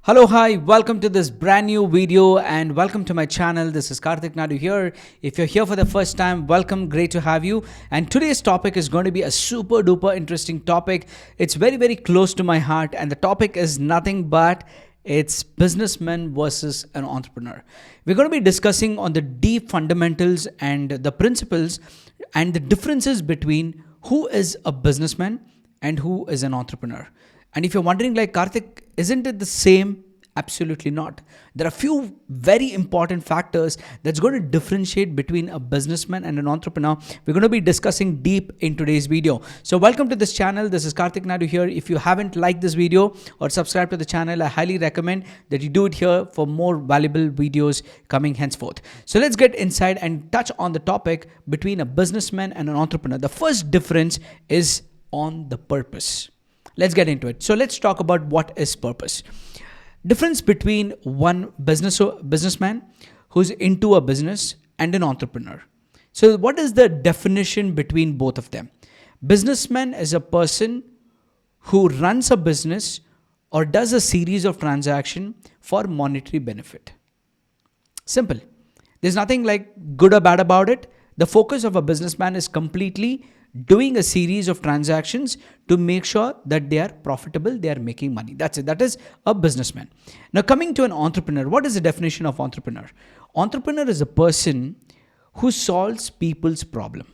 Hello, hi, welcome to this brand new video and welcome to my channel. This is Karthik Nadu here. If you're here for the first time, welcome, great to have you. And today's topic is going to be a super duper interesting topic. It's very close to my heart, and the topic is nothing but it's businessman versus an entrepreneur. We're going to be discussing on the deep fundamentals and the principles and the differences between who is a businessman and who is an entrepreneur. And if you're wondering, like, Karthik, isn't it the same? Absolutely not. There are a few very important factors that's going to differentiate between a businessman and an entrepreneur. We're going to be discussing deep in today's video. So welcome to this channel. This is Karthik Nadu here. If you haven't liked this video or subscribed to the channel, I highly recommend that you do it here for more valuable videos coming henceforth. So let's get inside and touch on the topic between a businessman and an entrepreneur. The first difference is on the purpose. Let's get into it. So let's talk about what is purpose. Difference between one businessman who's into a business and an entrepreneur. So what is the definition between both of them? Businessman is a person who runs a business or does a series of transactions for monetary benefit. Simple. There's nothing like good or bad about it. The focus of a businessman is completely doing a series of transactions to make sure that they are profitable, they are making money. That's it. That is a businessman. Now, coming to an entrepreneur, what is the definition of entrepreneur? Entrepreneur is a person who solves people's problem.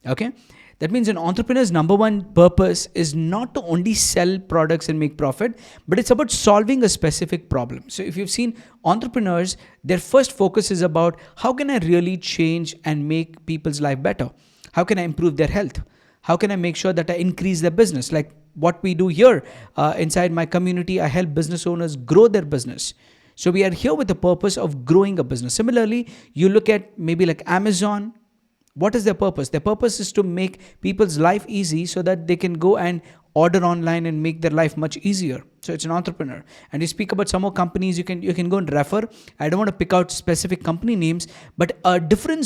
Okay? That means an entrepreneur's number one purpose is not to only sell products and make profit, but it's about solving a specific problem. So if you've seen entrepreneurs, their first focus is about how can I really change and make people's life better? How can I improve their health? How can I make sure that I increase their business? Like what we do here inside my community, I help business owners grow their business. So we are here with the purpose of growing a business. Similarly, you look at maybe like Amazon. What is their purpose? Their purpose is to make people's life easy so that they can go and order online and make their life much easier. So it's an entrepreneur. And you speak about some more companies, you can go and refer. I don't want to pick out specific company names, but a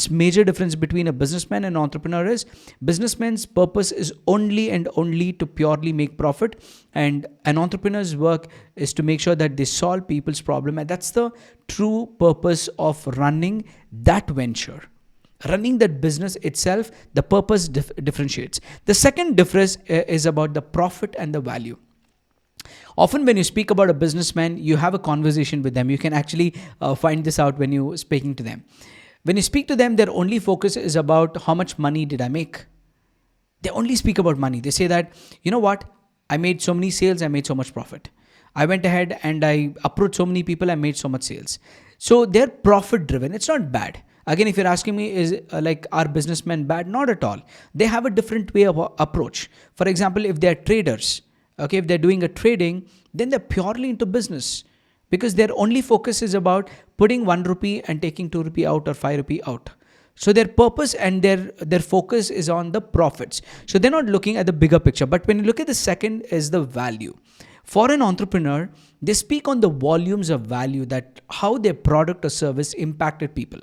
major difference between a businessman and an entrepreneur is businessman's purpose is only and only to purely make profit, and an entrepreneur's work is to make sure that they solve people's problem. And that's the true purpose of running that venture. Running that business itself, the purpose differentiates. The second difference is about the profit and the value. Often when you speak about a businessman, you have a conversation with them. You can actually find this out when you're speaking to them. When you speak to them, their only focus is about how much money did I make. They only speak about money. They say that, you know what, I made so many sales, I made so much profit. I went ahead and I approached so many people, I made so much sales. So they're profit driven. It's not bad. Again, if you're asking me, is are businessmen bad? Not at all. They have a different way of approach. For example, if they're traders, okay, if they're doing a trading, then they're purely into business because their only focus is about putting 1 rupee and taking 2 rupee out or 5 rupee out. So their purpose and their focus is on the profits. So they're not looking at the bigger picture. But when you look at the second is the value. For an entrepreneur, they speak on the volumes of value, that how their product or service impacted people.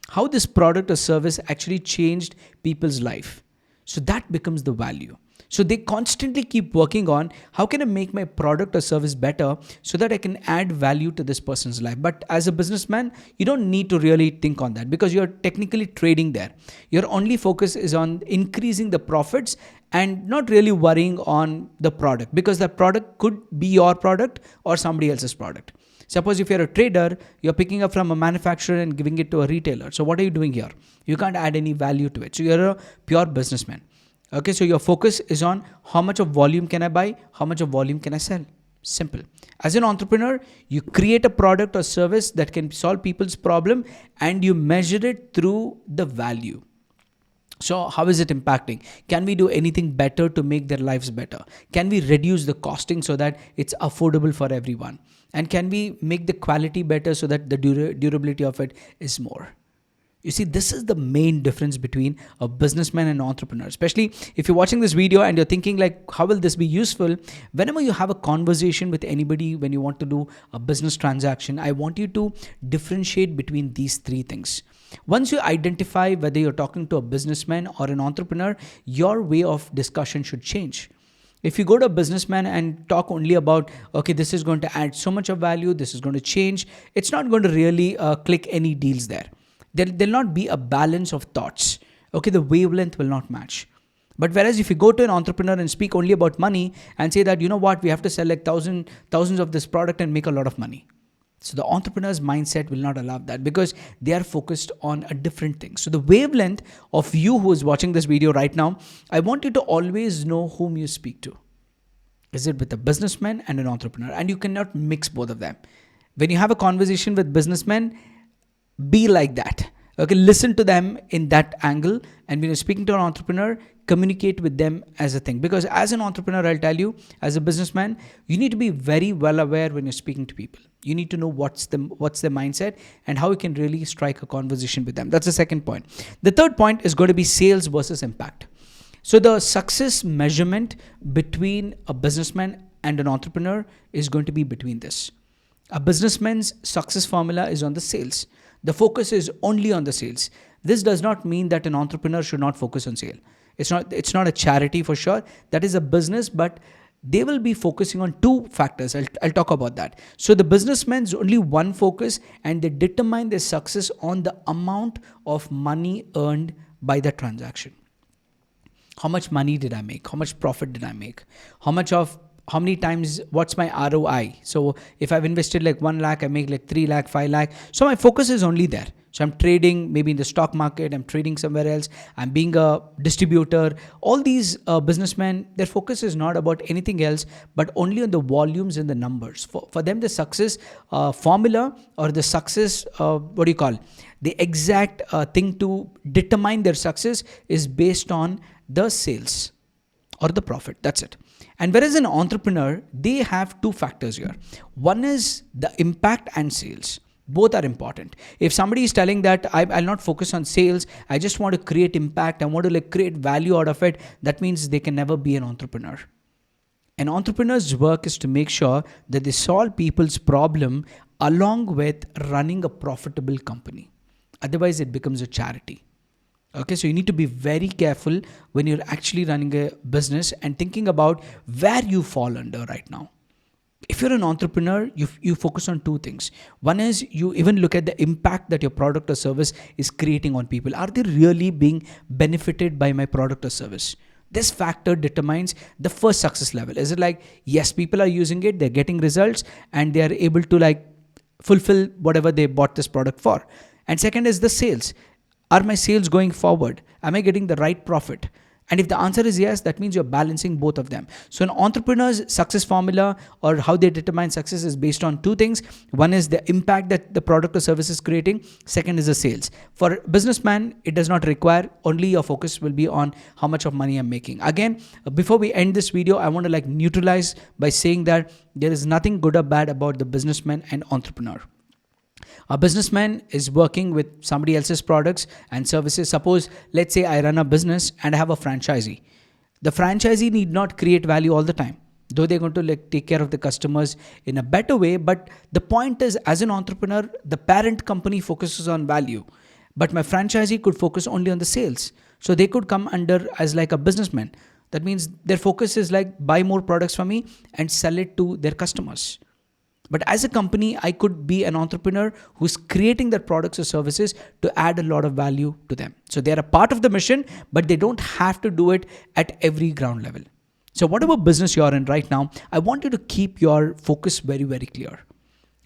How this product or service actually changed people's life. So that becomes the value. So they constantly keep working on how can I make my product or service better so that I can add value to this person's life. But as a businessman, you don't need to really think on that because you're technically trading there. Your only focus is on increasing the profits and not really worrying on the product, because that product could be your product or somebody else's product. Suppose if you're a trader, you're picking up from a manufacturer and giving it to a retailer. So what are you doing here? You can't add any value to it. So you're a pure businessman. Okay, so your focus is on how much of volume can I buy? How much of volume can I sell? Simple. As an entrepreneur, you create a product or service that can solve people's problem and you measure it through the value. So how is it impacting? Can we do anything better to make their lives better? Can we reduce the costing so that it's affordable for everyone? And can we make the quality better so that the durability of it is more? You see, this is the main difference between a businessman and an entrepreneur. Especially if you're watching this video and you're thinking like, how will this be useful? Whenever you have a conversation with anybody, when you want to do a business transaction, I want you to differentiate between these three things. Once you identify whether you're talking to a businessman or an entrepreneur, your way of discussion should change. If you go to a businessman and talk only about, okay, this is going to add so much of value, this is going to change, it's not going to really click any deals there. There'll not be a balance of thoughts. Okay, the wavelength will not match. But whereas if you go to an entrepreneur and speak only about money and say that, you know what, we have to sell like thousands of this product and make a lot of money. So the entrepreneur's mindset will not allow that, because they are focused on a different thing. So the wavelength of you who is watching this video right now, I want you to always know whom you speak to. Is it with a businessman and an entrepreneur? And you cannot mix both of them. When you have a conversation with businessmen, be like that. Okay, listen to them in that angle. And when you're speaking to an entrepreneur, communicate with them as a thing. Because as an entrepreneur, I'll tell you, as a businessman, you need to be very well aware when you're speaking to people. You need to know what's their mindset and how you can really strike a conversation with them. That's the second point. The third point is going to be sales versus impact. So the success measurement between a businessman and an entrepreneur is going to be between this. A businessman's success formula is on the sales. The focus is only on the sales. This does not mean that an entrepreneur should not focus on sale. It's not a charity for sure. That is a business, but they will be focusing on two factors. I'll talk about that. So the businessman's only one focus, and they determine their success on the amount of money earned by the transaction. How much money did I make? How much profit did I make? How many times, what's my ROI? So if I've invested like 1 lakh, I make like 3 lakh, 5 lakh. So my focus is only there. So I'm trading maybe in the stock market, I'm trading somewhere else, I'm being a distributor. All these businessmen, their focus is not about anything else, but only on the volumes and the numbers. For them, the success formula, or the success, the exact thing to determine their success is based on the sales or the profit. That's it. And whereas an entrepreneur, they have two factors here. One is the impact and sales. Both are important. If somebody is telling that I'll not focus on sales, I just want to create impact, I want to create value out of it, that means they can never be an entrepreneur. An entrepreneur's work is to make sure that they solve people's problem along with running a profitable company. Otherwise, it becomes a charity. Okay, so you need to be very careful when you're actually running a business and thinking about where you fall under right now. If you're an entrepreneur, you focus on two things. One is you even look at the impact that your product or service is creating on people. Are they really being benefited by my product or service? This factor determines the first success level. Is it like, yes, people are using it, they're getting results, and they are able to fulfill whatever they bought this product for? And second is the sales. Are my sales going forward? Am I getting the right profit? And if the answer is yes, that means you're balancing both of them. So an entrepreneur's success formula, or how they determine success, is based on two things. One is the impact that the product or service is creating. Second is the sales. For a businessman, it does not require, only your focus will be on how much of money I'm making. Again, before we end this video, I want to neutralize by saying that there is nothing good or bad about the businessman and entrepreneur. A businessman is working with somebody else's products and services. Suppose, let's say I run a business and I have a franchisee. The franchisee need not create value all the time, though they're going to take care of the customers in a better way. But the point is, as an entrepreneur, the parent company focuses on value, but my franchisee could focus only on the sales. So they could come under as a businessman. That means their focus is buy more products from me and sell it to their customers. But as a company, I could be an entrepreneur who's creating their products or services to add a lot of value to them. So they're a part of the mission, but they don't have to do it at every ground level. So whatever business you're in right now, I want you to keep your focus very, very clear.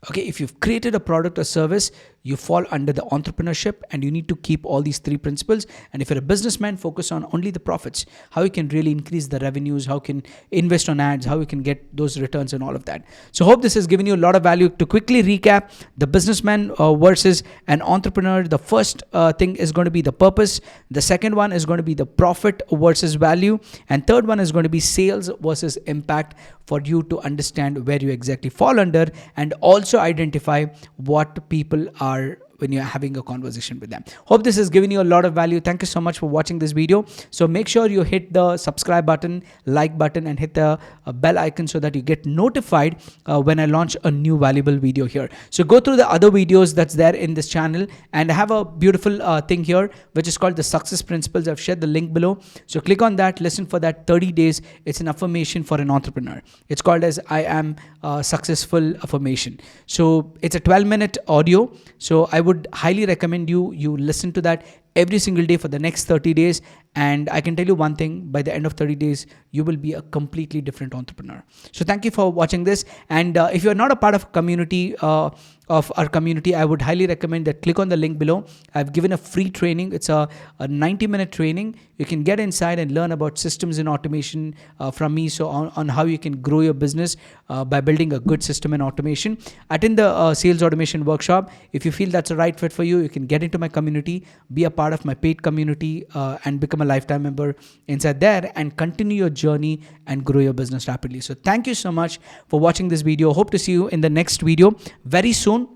Okay, if you've created a product or service, you fall under the entrepreneurship, and you need to keep all these three principles. And if you're a businessman, focus on only the profits, how you can really increase the revenues, how you can invest on ads, how you can get those returns and all of that. So hope this has given you a lot of value. To quickly recap, the businessman versus an entrepreneur, the first thing is going to be the purpose. The second one is going to be the profit versus value. And third one is going to be sales versus impact, for you to understand where you exactly fall under, and also identify what people are when you're having a conversation with them. Hope this has given you a lot of value. Thank you so much for watching this video. So make sure you hit the subscribe button, like button, and hit the bell icon so that you get notified when I launch a new valuable video here. So go through the other videos that's there in this channel, and I have a beautiful thing here which is called the success principles. I've shared the link below, so click on that, listen for that 30 days. It's an affirmation for an entrepreneur. It's called as I am successful affirmation. So it's a 12-minute audio, so I would highly recommend you listen to that every single day for the next 30 days. And I can tell you one thing, by the end of 30 days, you will be a completely different entrepreneur. So thank you for watching this. And if you're not a part of community, of our community, I would highly recommend that click on the link below. I've given a free training. It's a 90-minute training. You can get inside and learn about systems and automation from me. So on how you can grow your business by building a good system and automation. Attend the sales automation workshop. If you feel that's a right fit for you, you can get into my community, be a part of my paid community, and become a lifetime member inside there, and continue your journey and grow your business rapidly. So thank you so much for watching this video. Hope to see you in the next video very soon.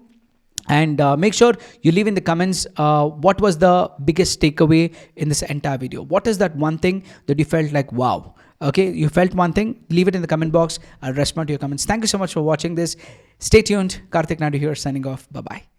And make sure you leave in the comments what was the biggest takeaway in this entire video. What is that one thing that you felt like, wow, okay, you felt one thing? Leave it in the comment box. I'll respond to your comments. Thank you so much for watching this. Stay tuned. Karthik Naidu here, signing off. Bye-bye.